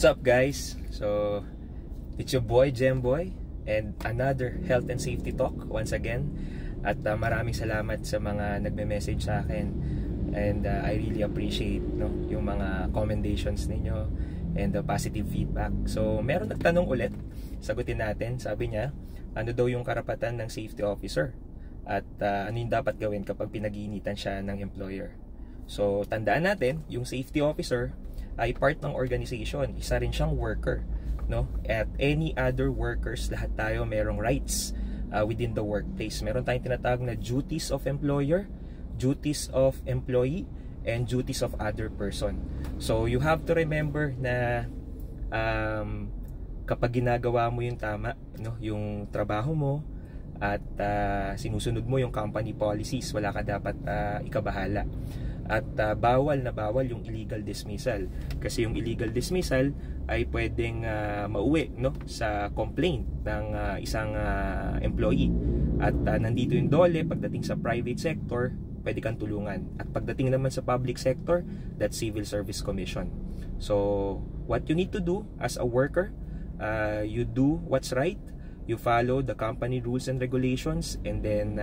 What's up guys? So it's your boy Jemboy and another health and safety talk once again. At maraming salamat sa mga nagme-message sa akin, and I really appreciate yung mga commendations ninyo and the positive feedback. So meron nagtanong ulit, sagutin natin. Sabi niya, ano daw yung karapatan ng safety officer at ano yung dapat gawin kapag pinag-iinitan siya ng employer. So tandaan natin, yung safety officer ay part ng organization, isa rin siyang worker, no? At any other workers, lahat tayo merong rights within the workplace. Meron tayong tinatawag na duties of employer, duties of employee, and duties of other person. So you have to remember na kapag ginagawa mo yung tama, yung trabaho mo, at sinusunod mo yung company policies, wala ka dapat ikabahala. At bawal na bawal yung illegal dismissal, kasi yung illegal dismissal ay pwedeng mauwi sa complaint ng isang employee. At nandito yung DOLE. Pagdating sa private sector, pwede kang tulungan. At pagdating naman sa public sector, that's Civil Service Commission. So what you need to do as a worker, you do what's right, you follow the company rules and regulations, and then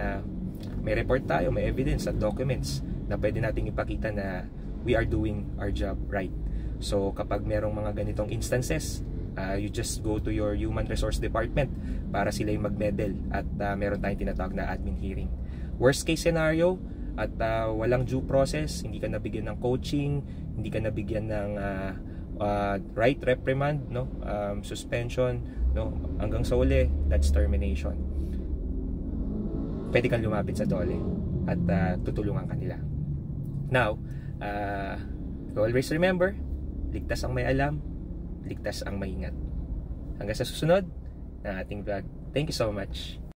may report tayo, may evidence at documents na pwede nating ipakita na we are doing our job right. So kapag merong mga ganitong instances, you just go to your human resource department para sila yung mag-medal, at meron tayong tinatawag na admin hearing. Worst case scenario, at walang due process, hindi ka nabigyan ng coaching, hindi ka nabigyan ng right reprimand, suspension, hanggang sa uli, that's termination. Pwede kang lumapit sa DOLE at tutulungan ka nila. Now, always remember, ligtas ang may alam, ligtas ang maingat. Hanggang sa susunod na ating vlog. Thank you so much.